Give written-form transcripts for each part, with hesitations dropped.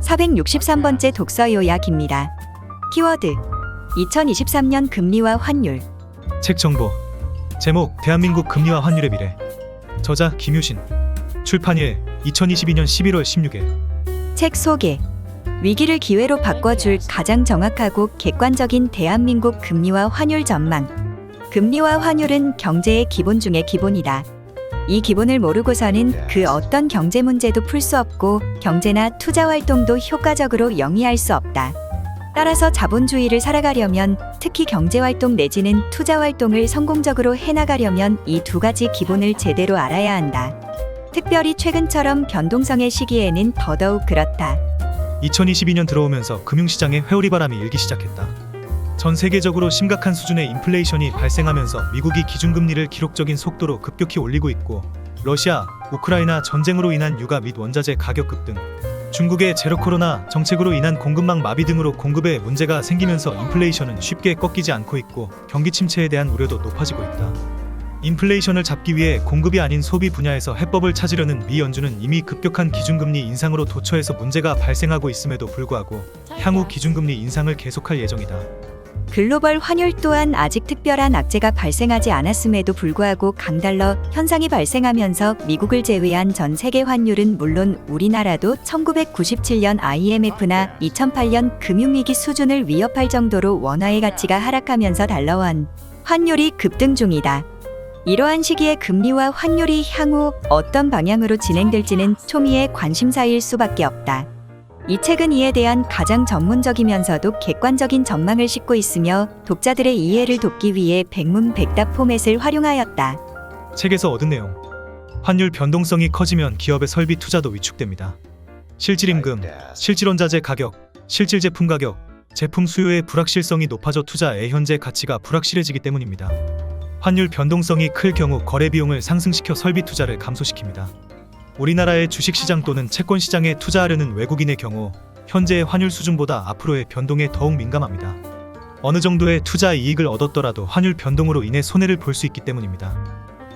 463번째 독서 요약입니다. 키워드 2023년 금리와 환율. 책 정보 제목 대한민국 금리와 환율의 미래. 저자 김유신. 출판일 2022년 11월 16일. 책 소개. 위기를 기회로 바꿔줄 가장 정확하고 객관적인 대한민국 금리와 환율 전망. 금리와 환율은 경제의 기본 중의 기본이다. 이 기본을 모르고서는 그 어떤 경제 문제도 풀 수 없고 경제나 투자 활동도 효과적으로 영위할 수 없다. 따라서 자본주의를 살아가려면, 특히 경제 활동 내지는 투자 활동을 성공적으로 해나가려면 이 두 가지 기본을 제대로 알아야 한다. 특별히 최근처럼 변동성의 시기에는 더더욱 그렇다. 2022년 들어오면서 금융시장에 회오리바람이 일기 시작했다. 전 세계적으로 심각한 수준의 인플레이션이 발생하면서 미국이 기준금리를 기록적인 속도로 급격히 올리고 있고, 러시아, 우크라이나 전쟁으로 인한 유가 및 원자재 가격 급등, 중국의 제로 코로나 정책으로 인한 공급망 마비 등으로 공급에 문제가 생기면서 인플레이션은 쉽게 꺾이지 않고 있고 경기 침체에 대한 우려도 높아지고 있다. 인플레이션을 잡기 위해 공급이 아닌 소비 분야에서 해법을 찾으려는 미 연준은 이미 급격한 기준금리 인상으로 도처에서 문제가 발생하고 있음에도 불구하고 향후 기준금리 인상을 계속할 예정이다. 글로벌 환율 또한 아직 특별한 악재가 발생하지 않았음에도 불구하고 강달러 현상이 발생하면서 미국을 제외한 전 세계 환율은 물론 우리나라도 1997년 IMF나 2008년 금융위기 수준을 위협할 정도로 원화의 가치가 하락하면서 달러원 환율이 급등 중이다. 이러한 시기에 금리와 환율이 향후 어떤 방향으로 진행될지는 초미의 관심사일 수밖에 없다. 이 책은 이에 대한 가장 전문적이면서도 객관적인 전망을 싣고 있으며 독자들의 이해를 돕기 위해 백문백답 포맷을 활용하였다. 책에서 얻은 내용. 환율 변동성이 커지면 기업의 설비 투자도 위축됩니다. 실질임금, 실질원자재 가격, 실질 제품 가격, 제품 수요의 불확실성이 높아져 투자의 현재 가치가 불확실해지기 때문입니다. 환율 변동성이 클 경우 거래 비용을 상승시켜 설비 투자를 감소시킵니다. 우리나라의 주식시장 또는 채권시장에 투자하려는 외국인의 경우 현재의 환율 수준보다 앞으로의 변동에 더욱 민감합니다. 어느 정도의 투자 이익을 얻었더라도 환율 변동으로 인해 손해를 볼 수 있기 때문입니다.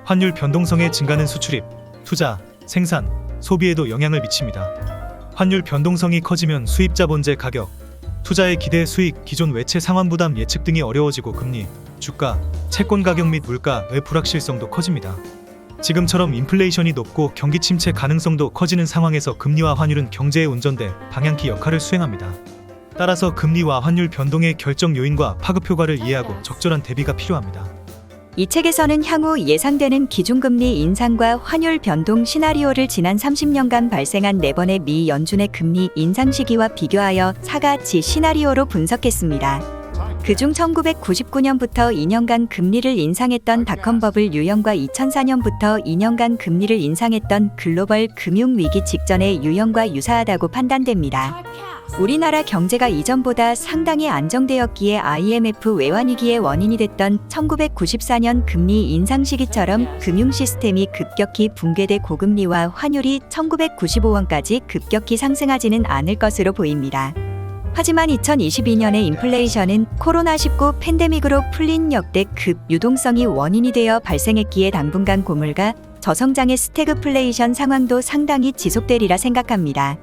환율 변동성의 증가는 수출입, 투자, 생산, 소비에도 영향을 미칩니다. 환율 변동성이 커지면 수입 자본재 가격, 투자의 기대 수익, 기존 외채 상환 부담 예측 등이 어려워지고 금리, 주가, 채권 가격 및 물가의 불확실성도 커집니다. 지금처럼 인플레이션이 높고 경기 침체 가능성도 커지는 상황에서 금리와 환율은 경제의 운전대, 방향키 역할을 수행합니다. 따라서 금리와 환율 변동의 결정 요인과 파급 효과를 이해하고 적절한 대비가 필요합니다. 이 책에서는 향후 예상되는 기준금리 인상과 환율 변동 시나리오를 지난 30년간 발생한 4번의 미 연준의 금리 인상 시기와 비교하여 4가지 시나리오로 분석했습니다. 그중 1999년부터 2년간 금리를 인상했던 닷컴버블 유형과 2004년부터 2년간 금리를 인상했던 글로벌 금융위기 직전의 유형과 유사하다고 판단됩니다. 우리나라 경제가 이전보다 상당히 안정되었기에 IMF 외환위기의 원인이 됐던 1994년 금리 인상 시기처럼 금융 시스템이 급격히 붕괴돼 고금리와 환율이 1995원까지 급격히 상승하지는 않을 것으로 보입니다. 하지만 2022년의 인플레이션은 코로나19 팬데믹으로 풀린 역대급 유동성이 원인이 되어 발생했기에 당분간 고물가, 저성장의 스태그플레이션 상황도 상당히 지속되리라 생각합니다.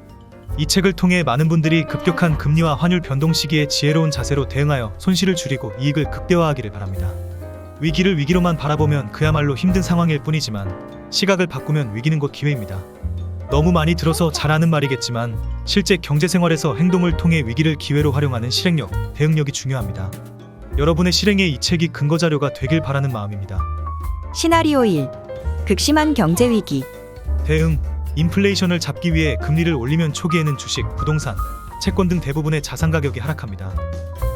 이 책을 통해 많은 분들이 급격한 금리와 환율 변동 시기에 지혜로운 자세로 대응하여 손실을 줄이고 이익을 극대화하기를 바랍니다. 위기를 위기로만 바라보면 그야말로 힘든 상황일 뿐이지만 시각을 바꾸면 위기는 곧 기회입니다. 너무 많이 들어서 잘 아는 말이겠지만 실제 경제생활에서 행동을 통해 위기를 기회로 활용하는 실행력, 대응력이 중요합니다. 여러분의 실행에 이 책이 근거자료가 되길 바라는 마음입니다. 시나리오 1. 극심한 경제위기. 대응. 인플레이션을 잡기 위해 금리를 올리면 초기에는 주식, 부동산, 채권 등 대부분의 자산 가격이 하락합니다.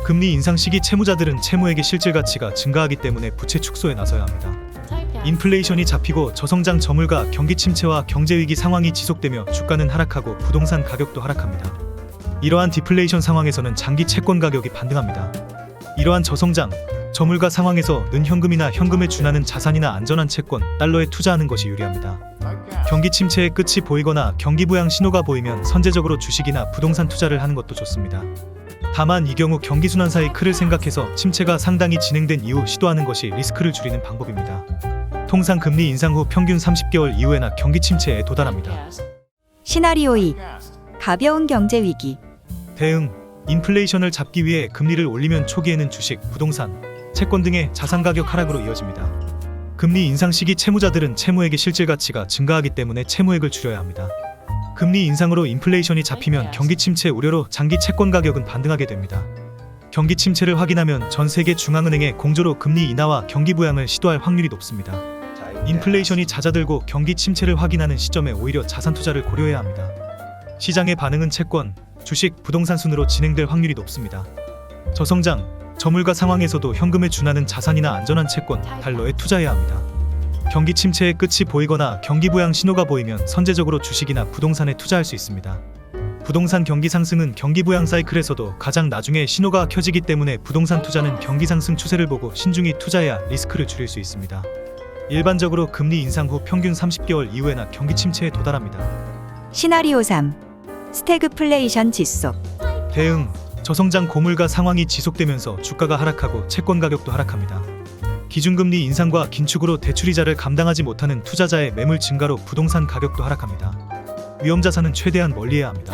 금리 인상 시기 채무자들은 채무액의 실질 가치가 증가하기 때문에 부채 축소에 나서야 합니다. 인플레이션이 잡히고 저성장 저물가 경기 침체와 경제위기 상황이 지속되며 주가는 하락하고 부동산 가격도 하락합니다. 이러한 디플레이션 상황에서는 장기 채권 가격이 반등합니다. 이러한 저성장, 저물가 상황에서 는 현금이나 현금에 준하는 자산이나 안전한 채권, 달러에 투자하는 것이 유리합니다. 경기 침체의 끝이 보이거나 경기 부양 신호가 보이면 선제적으로 주식이나 부동산 투자를 하는 것도 좋습니다. 다만 이 경우 경기순환 사이클을 생각해서 침체가 상당히 진행된 이후 시도하는 것이 리스크를 줄이는 방법입니다. 통상 금리 인상 후 평균 30개월 이후에나 경기 침체에 도달합니다. 시나리오 2. 가벼운 경제 위기. 대응, 인플레이션을 잡기 위해 금리를 올리면 초기에는 주식, 부동산, 채권 등의 자산 가격 하락으로 이어집니다. 금리 인상 시기 채무자들은 채무액의 실질 가치가 증가하기 때문에 채무액을 줄여야 합니다. 금리 인상으로 인플레이션이 잡히면 경기 침체 우려로 장기 채권 가격은 반등하게 됩니다. 경기 침체를 확인하면 전 세계 중앙은행의 공조로 금리 인하와 경기 부양을 시도할 확률이 높습니다. 인플레이션이 잦아들고 경기 침체를 확인하는 시점에 오히려 자산 투자를 고려해야 합니다. 시장의 반응은 채권, 주식, 부동산 순으로 진행될 확률이 높습니다. 저성장, 저물가 상황에서도 현금에 준하는 자산이나 안전한 채권, 달러에 투자해야 합니다. 경기 침체의 끝이 보이거나 경기 부양 신호가 보이면 선제적으로 주식이나 부동산에 투자할 수 있습니다. 부동산 경기 상승은 경기 부양 사이클에서도 가장 나중에 신호가 켜지기 때문에 부동산 투자는 경기 상승 추세를 보고 신중히 투자해야 리스크를 줄일 수 있습니다. 일반적으로 금리 인상 후 평균 30개월 이후에나 경기 침체에 도달합니다. 시나리오 3. 스태그플레이션 지속. 대응, 저성장 고물가 상황이 지속되면서 주가가 하락하고 채권 가격도 하락합니다. 기준금리 인상과 긴축으로 대출이자를 감당하지 못하는 투자자의 매물 증가로 부동산 가격도 하락합니다. 위험자산은 최대한 멀리해야 합니다.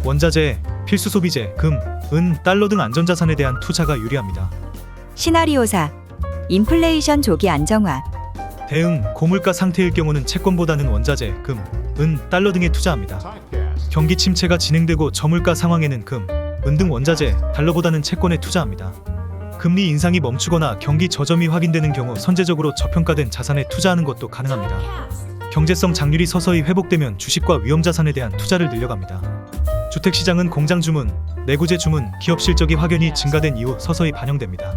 원자재, 필수 소비재, 금, 은, 달러 등 안전자산에 대한 투자가 유리합니다. 시나리오 4. 인플레이션 조기 안정화. 대응, 고물가 상태일 경우는 채권보다는 원자재, 금, 은, 달러 등에 투자합니다. 경기 침체가 진행되고 저물가 상황에는 금, 은 등 원자재, 달러보다는 채권에 투자합니다. 금리 인상이 멈추거나 경기 저점이 확인되는 경우 선제적으로 저평가된 자산에 투자하는 것도 가능합니다. 경제성 장률이 서서히 회복되면 주식과 위험자산에 대한 투자를 늘려갑니다. 주택시장은 공장 주문, 내구재 주문, 기업 실적이 확연히 증가된 이후 서서히 반영됩니다.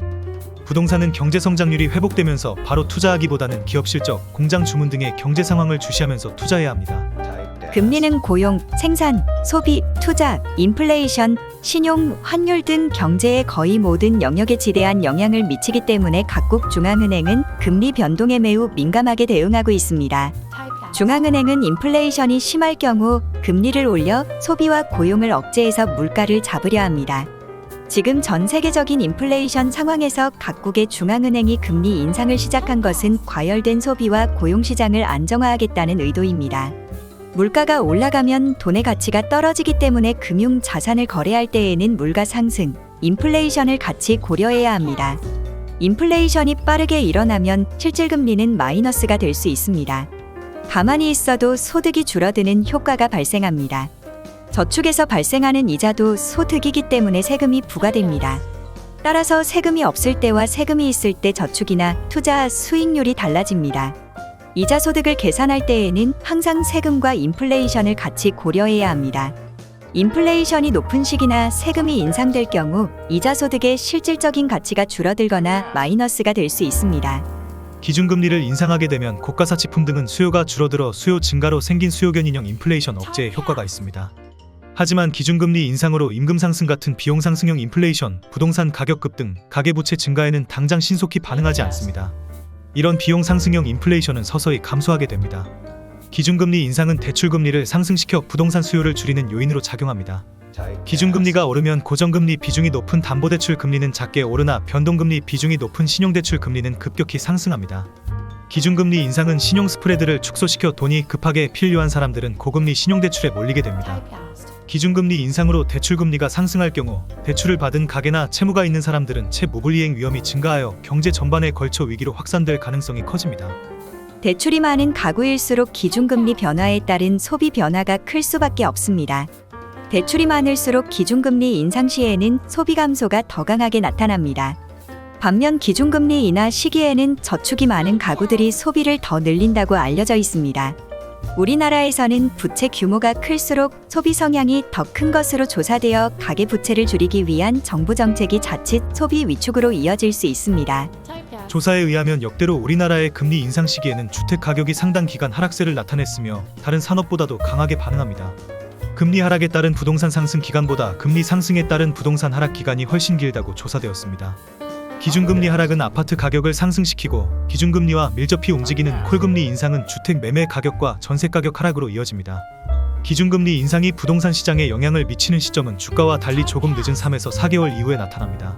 부동산은 경제 성장률이 회복되면서 바로 투자하기보다는 기업 실적, 공장 주문 등의 경제 상황을 주시하면서 투자해야 합니다. 금리는 고용, 생산, 소비, 투자, 인플레이션, 신용, 환율 등 경제의 거의 모든 영역에 지대한 영향을 미치기 때문에 각국 중앙은행은 금리 변동에 매우 민감하게 대응하고 있습니다. 중앙은행은 인플레이션이 심할 경우 금리를 올려 소비와 고용을 억제해서 물가를 잡으려 합니다. 지금 전 세계적인 인플레이션 상황에서 각국의 중앙은행이 금리 인상을 시작한 것은 과열된 소비와 고용 시장을 안정화하겠다는 의도입니다. 물가가 올라가면 돈의 가치가 떨어지기 때문에 금융 자산을 거래할 때에는 물가 상승, 인플레이션을 같이 고려해야 합니다. 인플레이션이 빠르게 일어나면 실질금리는 마이너스가 될 수 있습니다. 가만히 있어도 소득이 줄어드는 효과가 발생합니다. 저축에서 발생하는 이자도 소득이기 때문에 세금이 부과됩니다. 따라서 세금이 없을 때와 세금이 있을 때 저축이나 투자 수익률이 달라집니다. 이자 소득을 계산할 때에는 항상 세금과 인플레이션을 같이 고려해야 합니다. 인플레이션이 높은 시기나 세금이 인상될 경우 이자 소득의 실질적인 가치가 줄어들거나 마이너스가 될 수 있습니다. 기준금리를 인상하게 되면 고가사치품 등은 수요가 줄어들어 수요 증가로 생긴 수요견인형 인플레이션 억제에 효과가 있습니다. 하지만 기준금리 인상으로 임금 상승 같은 비용 상승형 인플레이션, 부동산 가격 급등, 가계부채 증가에는 당장 신속히 반응하지 않습니다. 이런 비용 상승형 인플레이션은 서서히 감소하게 됩니다. 기준금리 인상은 대출금리를 상승시켜 부동산 수요를 줄이는 요인으로 작용합니다. 기준금리가 오르면 고정금리 비중이 높은 담보대출 금리는 작게 오르나 변동금리 비중이 높은 신용대출 금리는 급격히 상승합니다. 기준금리 인상은 신용 스프레드를 축소시켜 돈이 급하게 필요한 사람들은 고금리 신용대출에 몰리게 됩니다. 기준금리 인상으로 대출금리가 상승할 경우 대출을 받은 가계나 채무가 있는 사람들은 채무불이행 위험이 증가하여 경제 전반에 걸쳐 위기로 확산될 가능성이 커집니다. 대출이 많은 가구일수록 기준금리 변화에 따른 소비 변화가 클 수밖에 없습니다. 대출이 많을수록 기준금리 인상 시에는 소비 감소가 더 강하게 나타납니다. 반면 기준금리 인하 시기에는 저축이 많은 가구들이 소비를 더 늘린다고 알려져 있습니다. 우리나라에서는 부채 규모가 클수록 소비 성향이 더 큰 것으로 조사되어 가계부채를 줄이기 위한 정부 정책이 자칫 소비 위축으로 이어질 수 있습니다. 조사에 의하면 역대로 우리나라의 금리 인상 시기에는 주택 가격이 상당 기간 하락세를 나타냈으며 다른 산업보다도 강하게 반응합니다. 금리 하락에 따른 부동산 상승 기간보다 금리 상승에 따른 부동산 하락 기간이 훨씬 길다고 조사되었습니다. 기준금리 하락은 아파트 가격을 상승시키고 기준금리와 밀접히 움직이는 콜금리 인상은 주택 매매 가격과 전세 가격 하락으로 이어집니다. 기준금리 인상이 부동산 시장에 영향을 미치는 시점은 주가와 달리 조금 늦은 3에서 4개월 이후에 나타납니다.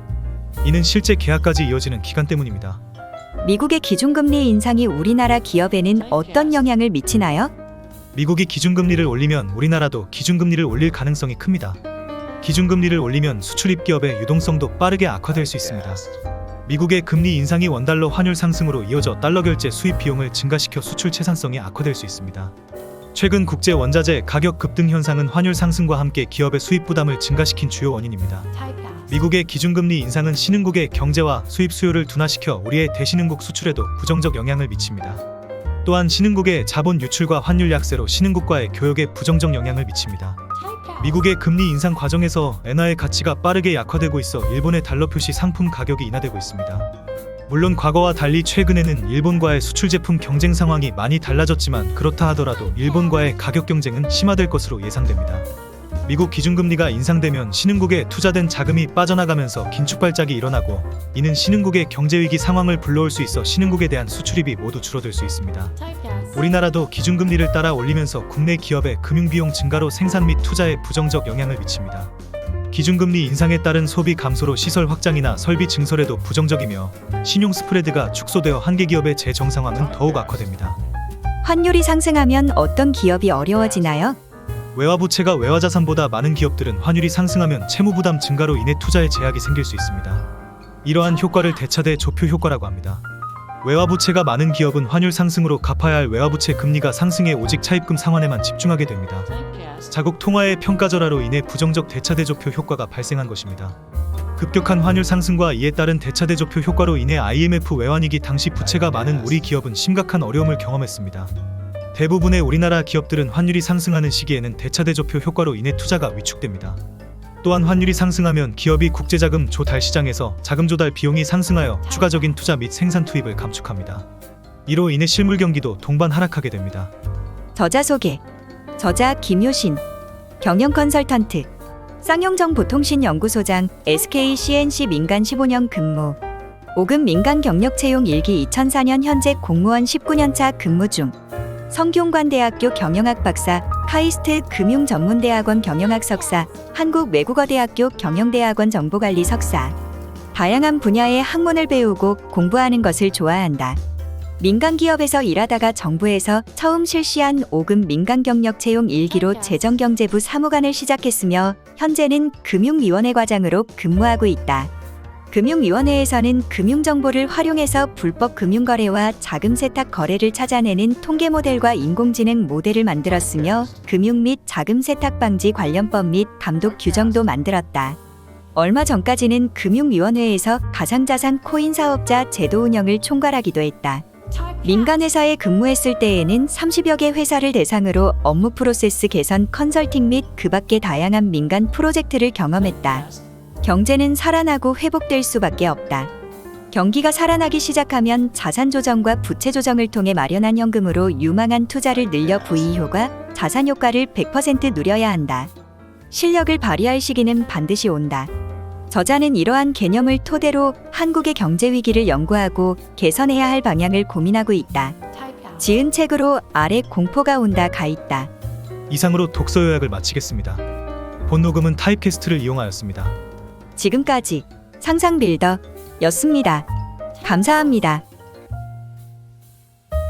이는 실제 계약까지 이어지는 기간 때문입니다. 미국의 기준금리 인상이 우리나라 기업에는 어떤 영향을 미치나요? 미국이 기준금리를 올리면 우리나라도 기준금리를 올릴 가능성이 큽니다. 기준금리를 올리면 수출입 기업의 유동성도 빠르게 악화될 수 있습니다. 미국의 금리 인상이 원달러 환율 상승으로 이어져 달러 결제 수입 비용을 증가시켜 수출 채산성이 악화될 수 있습니다. 최근 국제 원자재 가격 급등 현상은 환율 상승과 함께 기업의 수입 부담을 증가시킨 주요 원인입니다. 미국의 기준금리 인상은 신흥국의 경제와 수입 수요를 둔화시켜 우리의 대신흥국 수출에도 부정적 영향을 미칩니다. 또한 신흥국의 자본 유출과 환율 약세로 신흥국과의 교역에 부정적 영향을 미칩니다. 미국의 금리 인상 과정에서 엔화의 가치가 빠르게 약화되고 있어 일본의 달러 표시 상품 가격이 인하되고 있습니다. 물론 과거와 달리 최근에는 일본과의 수출 제품 경쟁 상황이 많이 달라졌지만 그렇다 하더라도 일본과의 가격 경쟁은 심화될 것으로 예상됩니다. 미국 기준금리가 인상되면 신흥국에 투자된 자금이 빠져나가면서 긴축 발작이 일어나고 이는 신흥국의 경제위기 상황을 불러올 수 있어 신흥국에 대한 수출입이 모두 줄어들 수 있습니다. 우리나라도 기준금리를 따라 올리면서 국내 기업의 금융비용 증가로 생산 및 투자에 부정적 영향을 미칩니다. 기준금리 인상에 따른 소비 감소로 시설 확장이나 설비 증설에도 부정적이며 신용 스프레드가 축소되어 한계 기업의 재정 상황은 더욱 악화됩니다. 환율이 상승하면 어떤 기업이 어려워지나요? 외화부채가 외화자산보다 많은 기업들은 환율이 상승하면 채무부담 증가로 인해 투자에 제약이 생길 수 있습니다. 이러한 효과를 대차대 조표 효과라고 합니다. 외화부채가 많은 기업은 환율 상승으로 갚아야 할 외화부채 금리가 상승해 오직 차입금 상환에만 집중하게 됩니다. 자국 통화의 평가절하로 인해 부정적 대차대조표 효과가 발생한 것입니다. 급격한 환율 상승과 이에 따른 대차대조표 효과로 인해 IMF 외환위기 당시 부채가 많은 우리 기업은 심각한 어려움을 경험했습니다. 대부분의 우리나라 기업들은 환율이 상승하는 시기에는 대차대조표 효과로 인해 투자가 위축됩니다. 또한 환율이 상승하면 기업이 국제자금 조달 시장에서 자금 조달 비용이 상승하여 추가적인 투자 및 생산 투입을 감축합니다. 이로 인해 실물 경기도 동반 하락하게 됩니다. 저자 소개. 저자 김효신, 경영 컨설턴트, 쌍용정 보통신 연구소장, SK CNC 민간 15년 근무, 5급 민간 경력 채용 1기 2004년 현재 공무원 19년차 근무 중, 성균관대학교 경영학 박사, 카이스트 금융전문대학원 경영학 석사, 한국외국어대학교 경영대학원 정보관리 석사. 다양한 분야의 학문을 배우고 공부하는 것을 좋아한다. 민간기업에서 일하다가 정부에서 처음 실시한 5급 민간 경력 채용 1기로 재정경제부 사무관을 시작했으며 현재는 금융위원회 과장으로 근무하고 있다. 금융위원회에서는 금융정보를 활용해서 불법 금융거래와 자금 세탁 거래를 찾아내는 통계 모델과 인공지능 모델을 만들었으며 금융 및 자금 세탁 방지 관련법 및 감독 규정도 만들었다. 얼마 전까지는 금융위원회에서 가상자산 코인 사업자 제도 운영을 총괄하기도 했다. 민간 회사에 근무했을 때에는 30여 개 회사를 대상으로 업무 프로세스 개선 컨설팅 및 그 밖의 다양한 민간 프로젝트를 경험했다. 경제는 살아나고 회복될 수밖에 없다. 경기가 살아나기 시작하면 자산 조정과 부채 조정을 통해 마련한 현금으로 유망한 투자를 늘려 부의 효과, 자산 효과를 100% 누려야 한다. 실력을 발휘할 시기는 반드시 온다. 저자는 이러한 개념을 토대로 한국의 경제 위기를 연구하고 개선해야 할 방향을 고민하고 있다. 지은 책으로 아래 공포가 온다 가 있다. 이상으로 독서 요약을 마치겠습니다. 본 녹음은 타입캐스트를 이용하였습니다. 지금까지 상상빌더였습니다. 감사합니다.